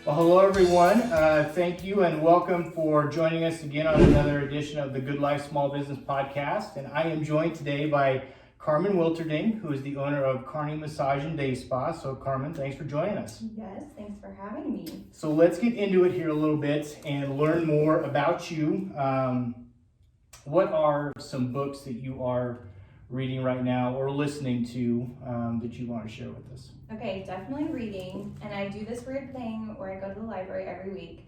Well, hello everyone. Thank you and welcome for joining us again on another edition of the Good Life Small Business Podcast. And I am joined today by Karmen Wilterding, who is the owner of Kearney Massage Day Spa. So Karmen, thanks for joining us. Yes, thanks for having me. So let's get into it here a little bit and learn more about you. What are some books that you are reading right now or listening to that you want to share with us? Okay, definitely reading, and I do this weird thing where I go to the library every week,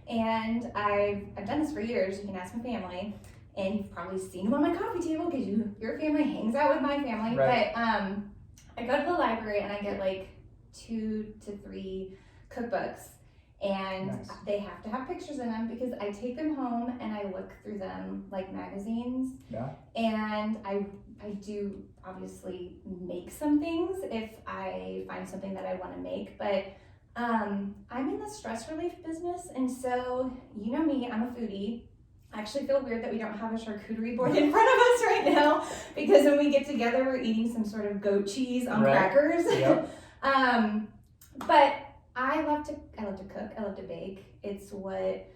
and I've done this for years. You can ask my family, and you've probably seen them on my coffee table because your family hangs out with my family. Right. But I go to the library and I get like 2 to 3 cookbooks, and Nice. They have to have pictures in them because I take them home and I look through them like magazines. Yeah. And I do obviously make some things if I find something that I want to make, but I'm in the stress relief business, and so you know me, I'm a foodie. I actually feel weird that we don't have a charcuterie board in front of us right now because when we get together we're eating some sort of goat cheese on crackers. Yep. But I love to cook, I love to bake. It's what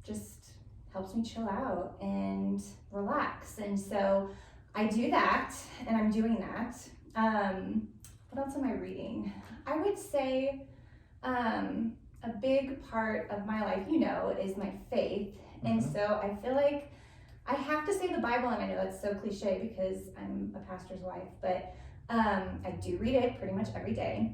just helps me chill out and relax. And so I do that, and I'm doing that. What else am I reading? I would say a big part of my life, is my faith. And so I feel like I have to say the Bible, and I know that's so cliche because I'm a pastor's wife, but I do read it pretty much every day.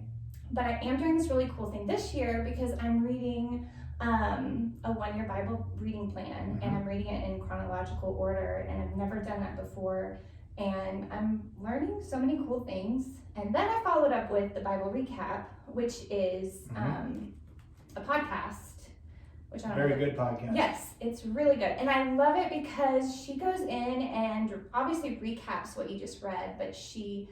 But I am doing this really cool thing this year because I'm reading a 1-year Bible reading plan, and I'm reading it in chronological order, and I've never done that before, and I'm learning so many cool things. And then I followed up with the Bible recap, which is a podcast, which I don't Very know. good podcast. Yes, it's really good, and I love it because she goes in and obviously recaps what you just read, but she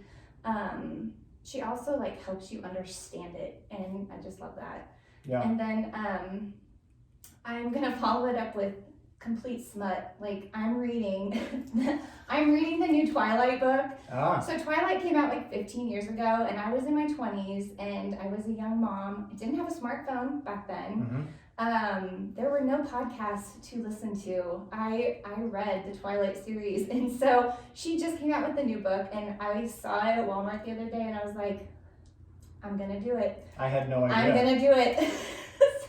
also helps you understand it, and I just love that. Yeah. And then I'm gonna follow it up with complete smut. I'm reading the new Twilight book. So Twilight came out 15 years ago, and I was in my 20s, and I was a young mom. I didn't have a smartphone back then. There were no podcasts to listen to. I read the Twilight series, and so she just came out with the new book, and I saw it at Walmart the other day, and I was like, I'm gonna do it. I had no idea. I'm gonna do it.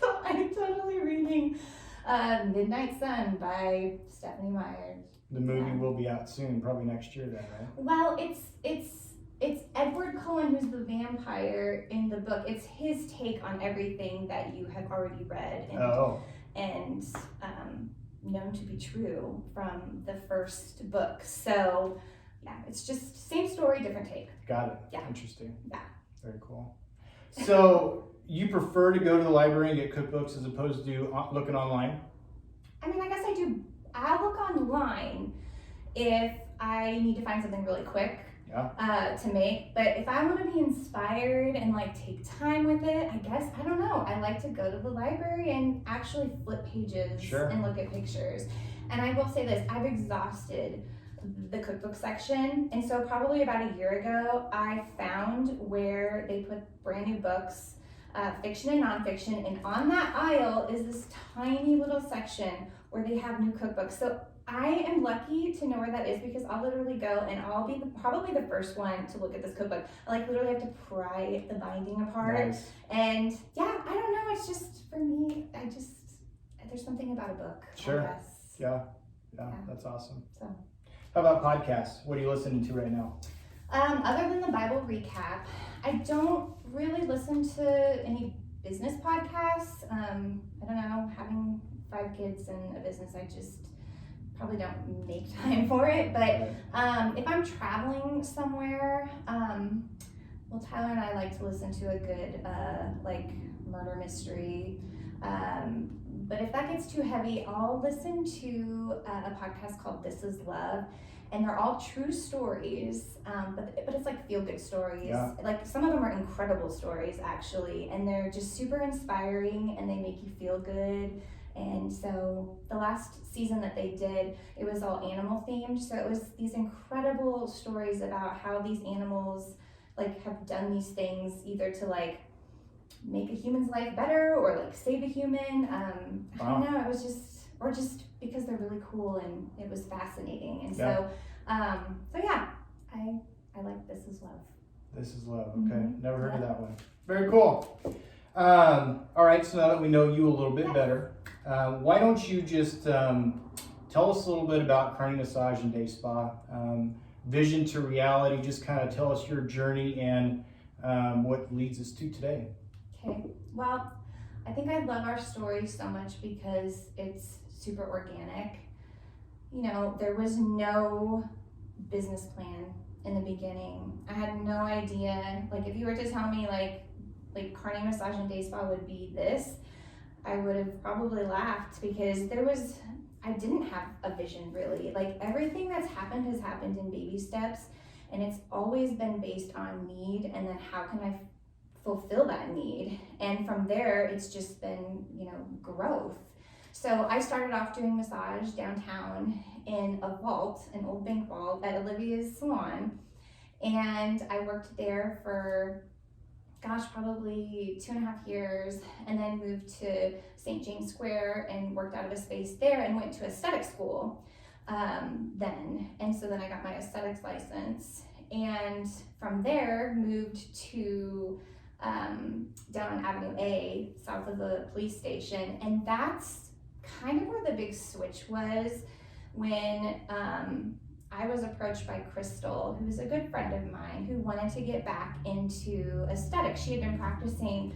So I'm totally reading Midnight Sun by Stephanie Meyer. The movie will be out soon, probably next year then, right? Well, it's Edward Cullen who's the vampire in the book. It's his take on everything that you have already read and known to be true from the first book. So yeah, it's just same story, different take. Got it. Yeah. Interesting. Yeah. Very cool. So you prefer to go to the library and get cookbooks as opposed to looking online? I mean, I guess I do. I look online if I need to find something really quick to make. But if I want to be inspired and take time with it, I guess, I don't know. I like to go to the library and actually flip pages and look at pictures. And I will say this, I've exhausted the cookbook section, and so probably about a year ago I found where they put brand new books, fiction and nonfiction, and on that aisle is this tiny little section where they have new cookbooks. So I am lucky to know where that is because I'll literally go and I'll be probably the first one to look at this cookbook. I literally have to pry the binding apart. Nice. And yeah, I don't know, it's just for me, there's something about a book. Sure. I guess. Yeah, that's awesome. So. How about podcasts? What are you listening to right now? Other than the Bible recap, I don't really listen to any business podcasts. I don't know, having 5 kids and a business, I just probably don't make time for it. But if I'm traveling somewhere, Tyler and I like to listen to a good murder mystery. But if that gets too heavy, I'll listen to a podcast called This Is Love, and they're all true stories, but it's feel-good stories. Yeah. Some of them are incredible stories, actually, and they're just super inspiring, and they make you feel good. And so the last season that they did, it was all animal themed, so it was these incredible stories about how these animals have done these things either to make a human's life better or like save a human. I Wow. don't know. It was just because they're really cool and it was fascinating. And Yeah. so yeah, I like This Is Love. This is love. Okay, Mhm. never heard of Yeah. that one. Very cool. All right, so now that we know you a little bit better, why don't you just tell us a little bit about Kearney Massage Day Spa, vision to reality. Just kind of tell us your journey and what leads us to today. Okay. Well, I think I love our story so much because it's super organic. You know, there was no business plan in the beginning. I had no idea. Like, if you were to tell me like Kearney Massage Day Spa would be this, I would have probably laughed because I didn't have a vision really. Like, everything that's happened has happened in baby steps, and it's always been based on need and then how can I fulfill that need. And from there, it's just been, growth. So I started off doing massage downtown in a vault, an old bank vault at Olivia's salon. And I worked there for, probably 2.5 years, and then moved to St. James Square and worked out of a space there and went to aesthetic school then. And so then I got my aesthetics license. And from there, moved to down on Avenue A, south of the police station. And that's kind of where the big switch was when I was approached by Crystal, who is a good friend of mine, who wanted to get back into aesthetics. She had been practicing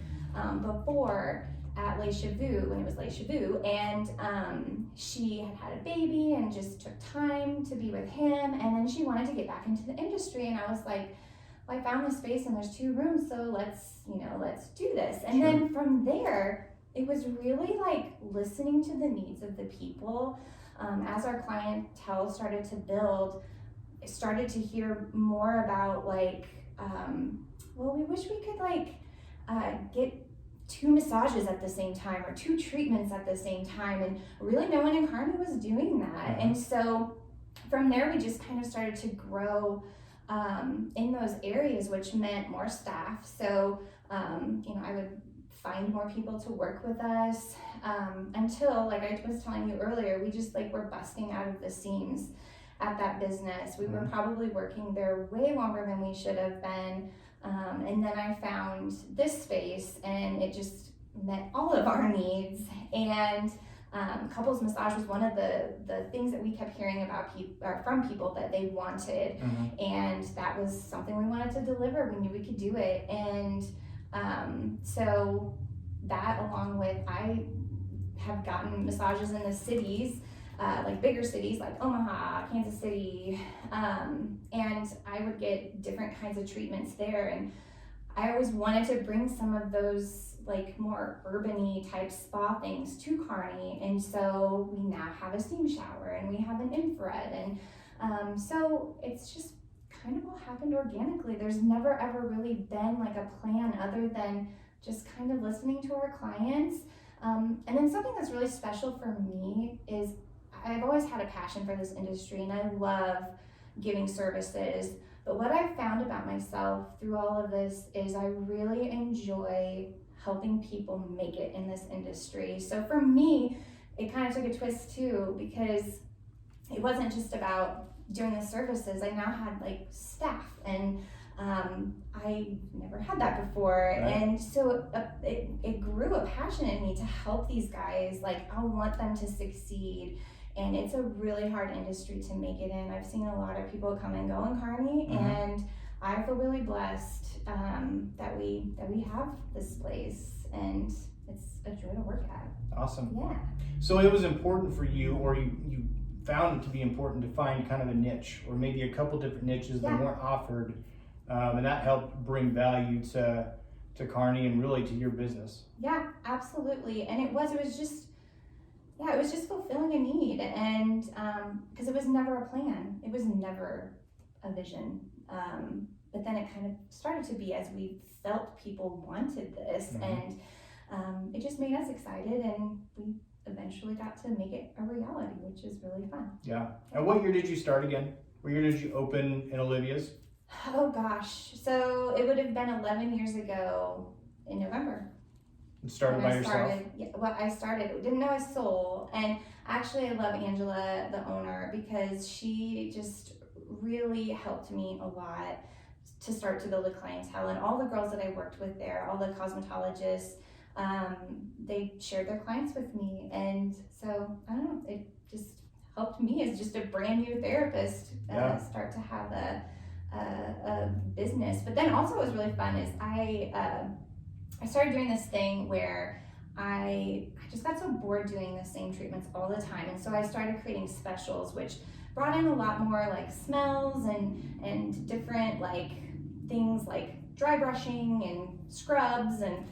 before at Les Cheveux, when it was Les Cheveux, and she had a baby and just took time to be with him, and then she wanted to get back into the industry. And I was like, well, I found this space and there's 2 rooms, so let's do this. And Sure. Then from there, it was really like listening to the needs of the people. As our clientele started to build, I started to hear more about like, well, we wish we could get 2 massages at the same time or 2 treatments at the same time. And really no one in Kearney was doing that. And so from there, we just kind of started to grow in those areas, which meant more staff. So, I would find more people to work with us until, like I was telling you earlier, we just were busting out of the seams at that business. We were probably working there way longer than we should have been. And then I found this space and it just met all of our needs. And couples massage was one of the things that we kept hearing about from people that they wanted. And that was something we wanted to deliver. We knew we could do it. And so that, along with, I have gotten massages in the cities, bigger cities like Omaha, Kansas City, and I would get different kinds of treatments there. And I always wanted to bring some of those more urban-y type spa things to Kearney. And so we now have a steam shower and we have an infrared. And so it's just kind of all happened organically. There's never ever really been a plan other than just kind of listening to our clients. And then something that's really special for me is I've always had a passion for this industry and I love giving services. But what I've found about myself through all of this is I really enjoy helping people make it in this industry. So for me, it kind of took a twist too, because it wasn't just about doing the services. I now had staff, and I never had that before. Right. And so it grew a passion in me to help these guys. I want them to succeed. And it's a really hard industry to make it in. I've seen a lot of people come and go in Kearney, and I feel really blessed that we have this place, and it's a joy to work at. Awesome. Yeah. So it was important for you, or you found it to be important to find kind of a niche, or maybe a couple different niches that weren't offered, and that helped bring value to Kearney and really to your business. Yeah, absolutely. And it was just fulfilling a need, and because it was never a plan, it was never a vision. But then it kind of started to be as we felt people wanted this, and it just made us excited, and we eventually got to make it a reality, which is really fun. Yeah. And what year did you start again? What year did you open in Olivia's? Oh gosh, so it would have been 11 years ago in November. Started by yourself? I started, didn't know a soul. And actually, I love Angela, the owner, because she just really helped me a lot to start to build a clientele. And all the girls that I worked with there, all the cosmetologists, they shared their clients with me. And so, I don't know, it just helped me as just a brand new therapist start to have a business. But then also what was really fun is I started doing this thing where I just got so bored doing the same treatments all the time. And so I started creating specials, which brought in a lot more like smells and different like things like dry brushing and scrubs and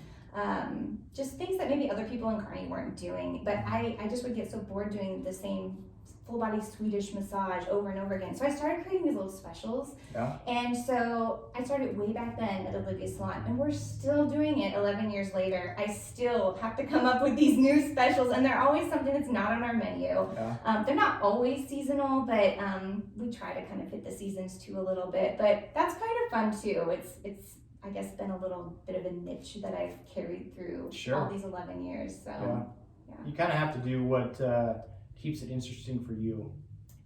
just things that maybe other people in Kearney weren't doing. But I just would get so bored doing the same full body Swedish massage over and over again. So I started creating these little specials. Yeah. And so I started way back then at Olivia's Salon, and we're still doing it 11 years later. I still have to come up with these new specials, and they're always something that's not on our menu. Yeah. They're not always seasonal, but we try to kind of fit the seasons too a little bit. But that's kind of fun too. It's I guess been a little bit of a niche that I've carried through all these 11 years. So yeah. You kind of have to do what keeps it interesting for you.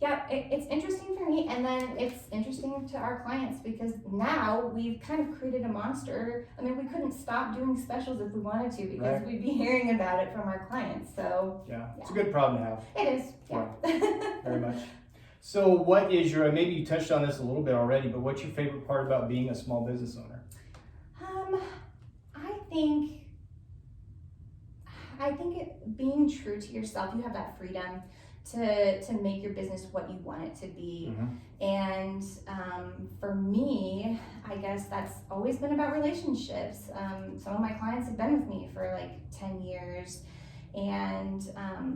Yeah, it's interesting for me, and then it's interesting to our clients because now we've kind of created a monster. I mean, we couldn't stop doing specials if we wanted to because we'd be hearing about it from our clients. So yeah, it's a good problem to have. It is. Yeah. Very much. So what is your, maybe you touched on this a little bit already, but what's your favorite part about being a small business owner? I think being true to yourself, you have that freedom to make your business what you want it to be. Mm-hmm. And for me, I guess that's always been about relationships. Some of my clients have been with me for like 10 years. And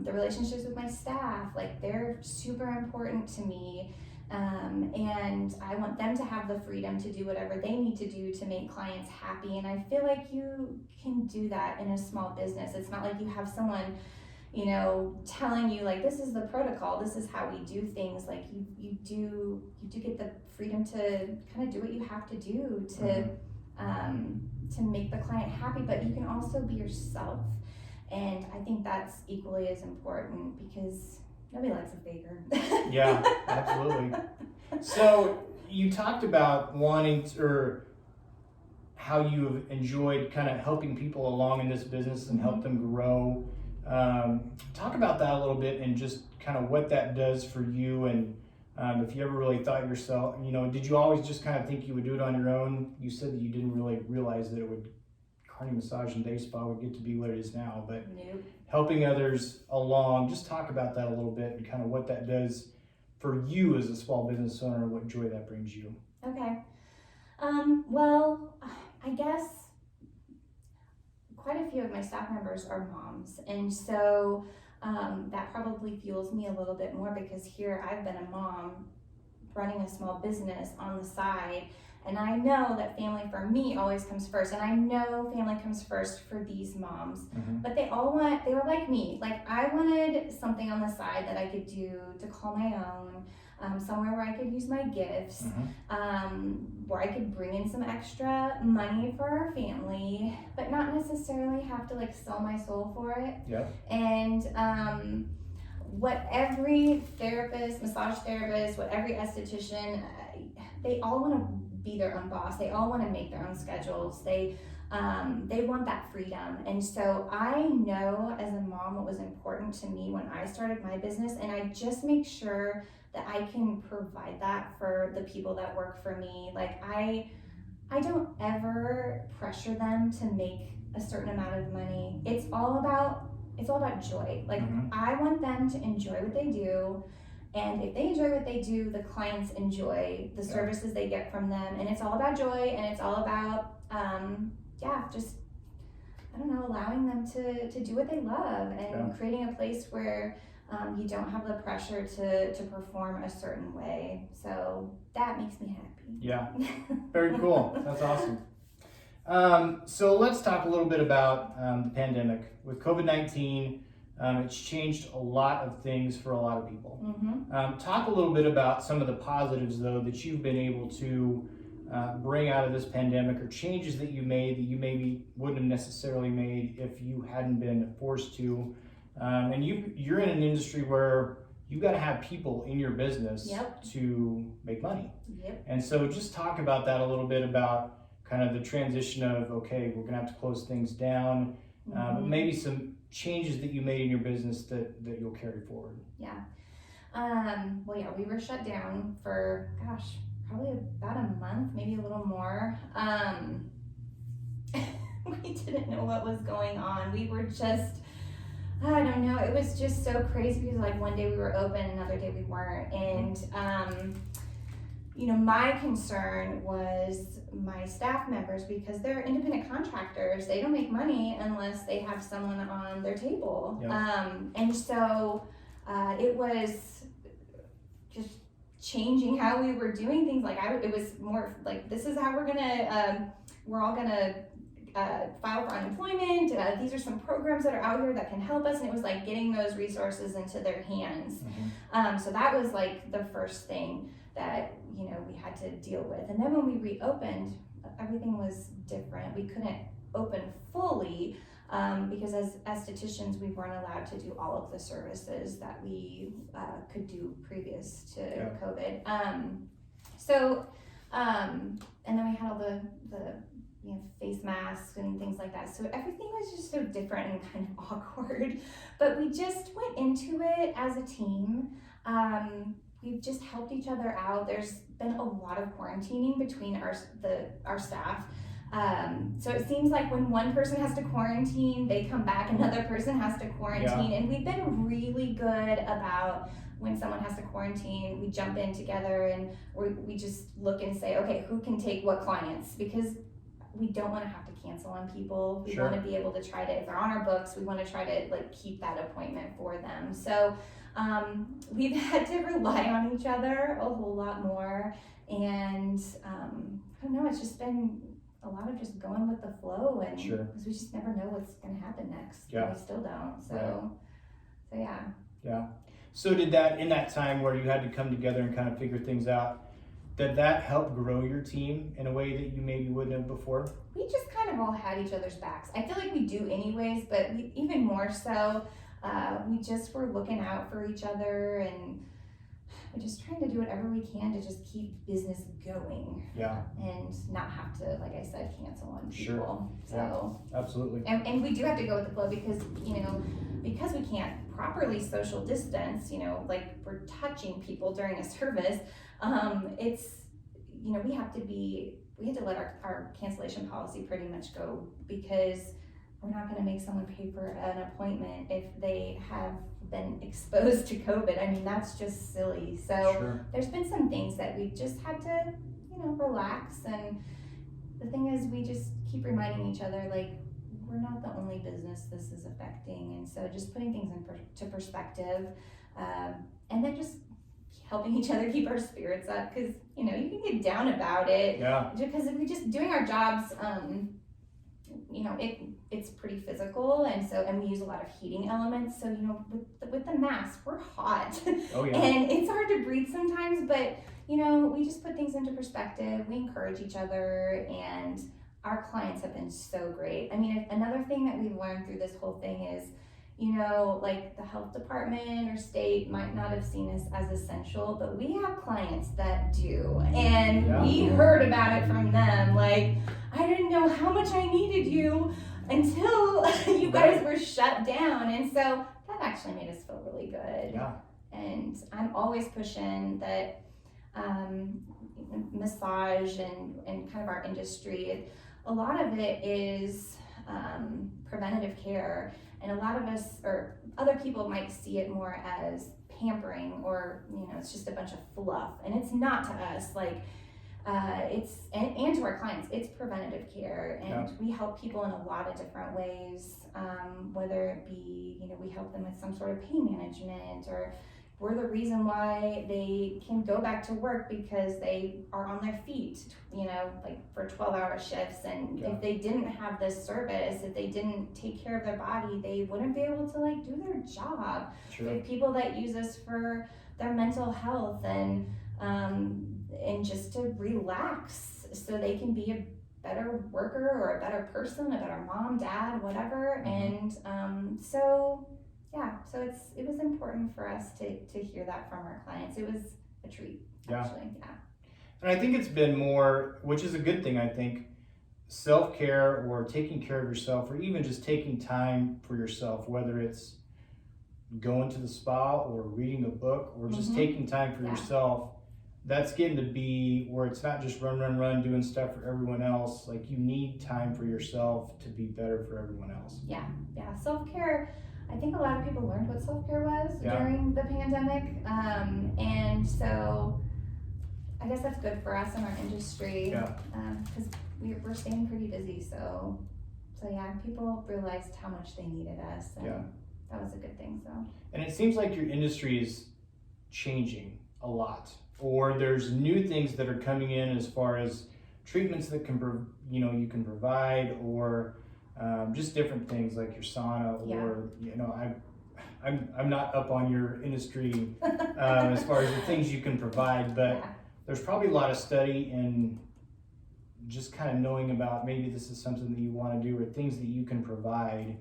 the relationships with my staff, like they're super important to me. And I want them to have the freedom to do whatever they need to do to make clients happy. And I feel like you can do that in a small business. It's not like you have someone, you know, telling you like, this is the protocol, this is how we do things. Like you do get the freedom to kind of do what you have to do to make the client happy, but you can also be yourself. And I think that's equally as important because nobody likes a faker. Yeah, absolutely. So you talked about wanting to, or how you've enjoyed kind of helping people along in this business and help them grow. Talk about that a little bit and just kind of what that does for you, and if you ever really thought yourself, you know, did you always just kind of think you would do it on your own? You said that you didn't really realize that it would, Kearney Massage Day Spa would get to be what it is now, but Nope. Helping others along, just talk about that a little bit and kind of what that does for you as a small business owner and what joy that brings you. Okay. Well, I guess quite a few of my staff members are moms, and so that probably fuels me a little bit more because here I've been a mom running a small business on the side. And I know that family for me always comes first. And I know family comes first for these moms. Mm-hmm. But they were like me. Like I wanted something on the side that I could do to call my own, somewhere where I could use my gifts, where I could bring in some extra money for our family, but not necessarily have to like sell my soul for it. Yep. And what every therapist, massage therapist, what every esthetician, they all want to be their own boss. They all want to make their own schedules. They want that freedom. And so I know as a mom what was important to me when I started my business, and I just make sure that I can provide that for the people that work for me. Like I don't ever pressure them to make a certain amount of money. It's all about joy. Like I want them to enjoy what they do. And if they enjoy what they do, the clients enjoy the services they get from them. And it's all about joy, and it's all about, just, I don't know, allowing them to do what they love and creating a place where you don't have the pressure to perform a certain way. So that makes me happy. Yeah, very cool. That's awesome. So let's talk a little bit about the pandemic. With COVID-19, it's changed a lot of things for a lot of people. Mm-hmm. Talk a little bit about some of the positives, though, that you've been able to bring out of this pandemic, or changes that you made that you maybe wouldn't have necessarily made if you hadn't been forced to. And you're in an industry where you got to have people in your business Yep. to make money. Yep. And so just talk about that a little bit, about kind of the transition of, okay, we're gonna have to close things down, but maybe some changes that you made in your business that you'll carry forward. Yeah. Well, yeah, we were shut down for, gosh, probably about a month, maybe a little more. We didn't know what was going on. We were just, I don't know, it was just so crazy because like one day we were open, another day we weren't. And, you know, my concern was my staff members, because they're independent contractors. They don't make money unless they have someone on their table. Yeah. And so it was just changing how we were doing things. Like it was more like, this is how we're all gonna file for unemployment. These are some programs that are out here that can help us. And it was like getting those resources into their hands. So that was like the first thing that, you know, we had to deal with. And then when we reopened, everything was different. We couldn't open fully because as estheticians, we weren't allowed to do all of the services that we could do previous to COVID. And then we had all the you know, face masks and things like that. So everything was just so different and kind of awkward. But we just went into it as a team. We've just helped each other out. There's been a lot of quarantining between our staff. So it seems like when one person has to quarantine, they come back, another person has to quarantine. And we've been really good about when someone has to quarantine, we jump in together and we just look and say, okay, who can take what clients? Because we don't want to have to cancel on people. We want to be able to try to, if they're on our books, we want to try to like keep that appointment for them. So we've had to rely on each other a whole lot more. And I don't know, it's just been a lot of just going with the flow, and because we just never know what's going to happen next. We still don't. So yeah. Yeah. So did that, in that time where you had to come together and kind of figure things out, did that help grow your team in a way that you maybe wouldn't have before? We just kind of all had each other's backs. I feel like we do anyways, but even more so, we just were looking out for each other, and we're just trying to do whatever we can to just keep business going. Yeah. And not have to, like I said, cancel on people. So absolutely. And we do have to go with the flow because, you know, because we can't properly social distance, you know, like we're touching people during a service, it's, you know, we had to let our cancellation policy pretty much go, because we're not going to make someone pay for an appointment if they have been exposed to COVID. I mean, that's just silly. So there's been some things that we just had to, you know, relax. And the thing is, we just keep reminding each other, like, we're not the only business this is affecting. And so just putting things into perspective, and then just helping each other keep our spirits up, because, you know, you can get down about it. Because if we're just doing our jobs, you know, it's pretty physical, and we use a lot of heating elements. So, you know, with the mask, we're hot. And it's hard to breathe sometimes, but, you know, we just put things into perspective. We encourage each other, and our clients have been so great. I mean, another thing that we've learned through this whole thing is, you know, like the health department or state might not have seen us as essential, but we have clients that do. And we heard about it from them. Like, I didn't know how much I needed you until you guys were shut down. And so that actually made us feel really good. And I'm always pushing that massage and kind of our industry, a lot of it is preventative care. And a lot of us, or other people, might see it more as pampering, or, you know, it's just a bunch of fluff. And it's not to us. Like, it's, and to our clients, it's preventative care. And we help people in a lot of different ways, whether it be, you know, we help them with some sort of pain management, or we're the reason why they can go back to work because they are on their feet, you know, like for 12-hour shifts. And if they didn't have this service, if they didn't take care of their body, they wouldn't be able to like do their job. We have people that use us for their mental health and just to relax. so they can be a better worker or a better person, a better mom, dad, whatever. And so it was important for us to hear that from our clients. It was a treat, actually. Yeah. And I think it's been more, which is a good thing, I think, self-care or taking care of yourself, or even just taking time for yourself, whether it's going to the spa or reading a book or just taking time for yourself. That's getting to be where it's not just run, doing stuff for everyone else. Like, you need time for yourself to be better for everyone else. Yeah. Self-care, I think a lot of people learned what self-care was during the pandemic. And so I guess that's good for us in our industry, because we're staying pretty busy. So yeah, people realized how much they needed us, and that was a good thing. So. And it seems like your industry is changing a lot, or there's new things that are coming in as far as treatments that you can provide, or just different things like your sauna, or I'm not up on your industry as far as the things you can provide, but there's probably a lot of study and just kind of knowing about maybe this is something that you want to do, or things that you can provide.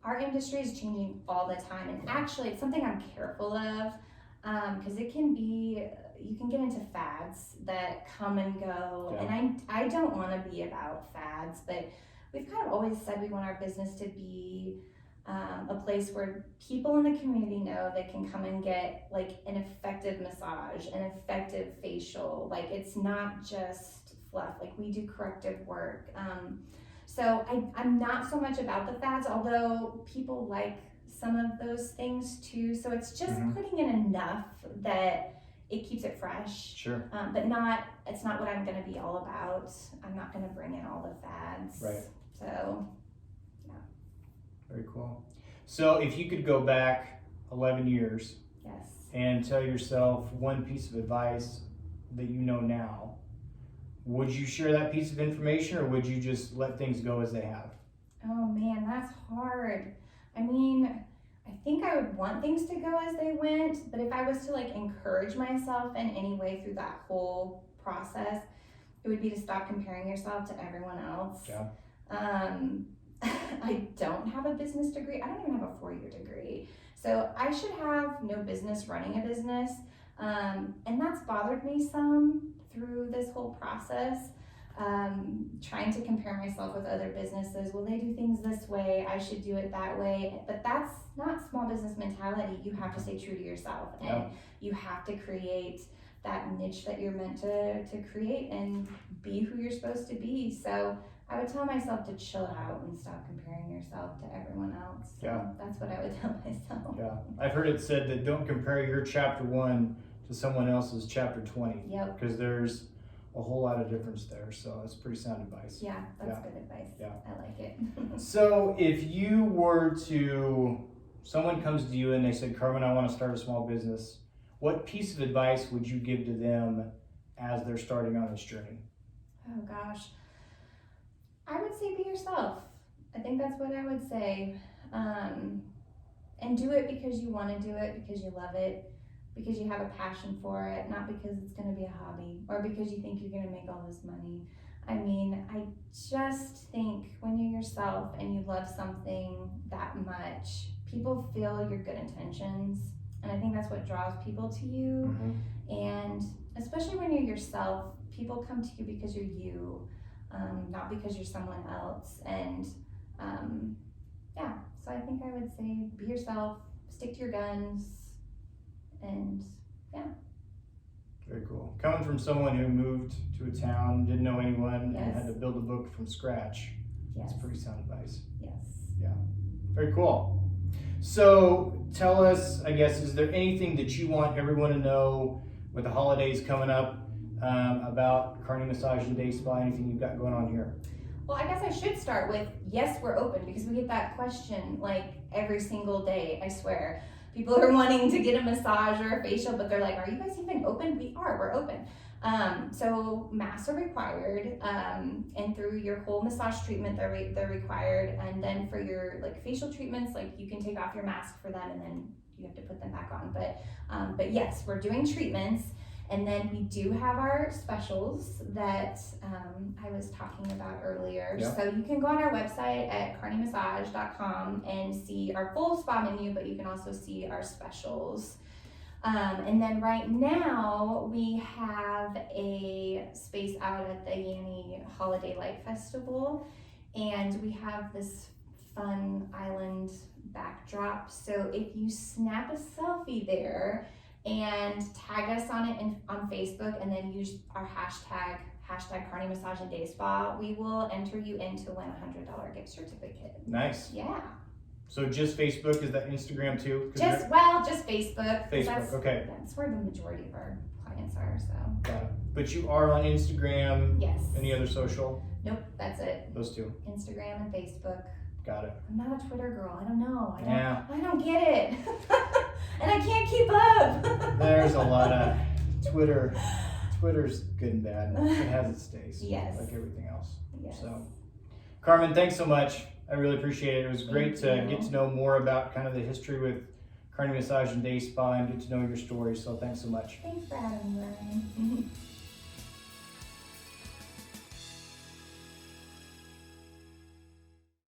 Our industry is changing all the time, and actually it's something I'm careful of, because you can get into fads that come and go, and I don't want to be about fads, but we've kind of always said we want our business to be a place where people in the community know they can come and get like an effective massage, an effective facial. Like, it's not just fluff. Like, we do corrective work. So I'm not so much about the fads, although people like some of those things too. So it's just putting in enough that it keeps it fresh. Sure. But it's not what I'm going to be all about. I'm not going to bring in all the fads. Right. So, yeah. Very cool. So if you could go back 11 years and tell yourself one piece of advice that you know now, would you share that piece of information, or would you just let things go as they have? Oh man, that's hard. I mean, I think I would want things to go as they went, but if I was to like encourage myself in any way through that whole process, it would be to stop comparing yourself to everyone else. Yeah. I don't have a business degree. I don't even have a 4-year degree. So I should have no business running a business. And that's bothered me some through this whole process. Trying to compare myself with other businesses. Well, they do things this way, I should do it that way. But that's not small business mentality. You have to stay true to yourself, and you have to create that niche that you're meant to create and be who you're supposed to be. So I would tell myself to chill out and stop comparing yourself to everyone else. So that's what I would tell myself. Yeah. I've heard it said that don't compare your chapter 1 to someone else's chapter 20. Yep. Because there's a whole lot of difference there. So it's pretty sound advice. Yeah, that's good advice. Yeah. I like it. So if you were someone comes to you and they said, Karmen, I want to start a small business, what piece of advice would you give to them as they're starting on this journey? Oh gosh. I would say be yourself. I think that's what I would say. And do it because you want to do it, because you love it, because you have a passion for it, not because it's going to be a hobby or because you think you're going to make all this money. I mean, I just think when you're yourself and you love something that much, people feel your good intentions. And I think that's what draws people to you. And especially when you're yourself, people come to you because you're you. Not because you're someone else. And so I think I would say be yourself, stick to your guns, and Very cool. Coming from someone who moved to a town, didn't know anyone, and had to build a book from scratch, that's pretty sound advice. Yeah. Very cool. So tell us, I guess, is there anything that you want everyone to know with the holidays coming up about Kearney Massage Day Spa, anything you've got going on here? Well, I guess I should start with, yes, we're open, because we get that question like every single day, I swear. People are wanting to get a massage or a facial, but they're like, are you guys even open? We are, we're open. So masks are required, and through your whole massage treatment, they're required. And then for your like facial treatments, like you can take off your mask for them and then you have to put them back on. But yes, we're doing treatments. And then we do have our specials that I was talking about earlier. Yeah. So you can go on our website at kearneymassage.com and see our full spa menu, but you can also see our specials. And then right now we have a space out at the Yanni Holiday Light Festival, and we have this fun island backdrop. So if you snap a selfie there and tag us on it on Facebook, and then use our hashtag Kearney Massage Day Spa, we will enter you in to win a $100 gift certificate. Nice. Yeah. So just Facebook, is that Instagram too? Just Facebook. Facebook, okay. That's where the majority of our clients are, so. Got it. But you are on Instagram? Yes. Any other social? Nope, that's it. Those two. Instagram and Facebook. Got it. I'm not a Twitter girl. I don't know. Yeah. I don't get it. And I can't keep up. There's a lot of Twitter. Twitter's good and bad. It has its days. Yes. Like everything else. Yes. So, Karmen, thanks so much. I really appreciate it. It was great to Thank you. get to know more about kind of the history with Kearney Massage and Day Spa and get to know your story. So thanks so much. Thanks for having me, Ryan.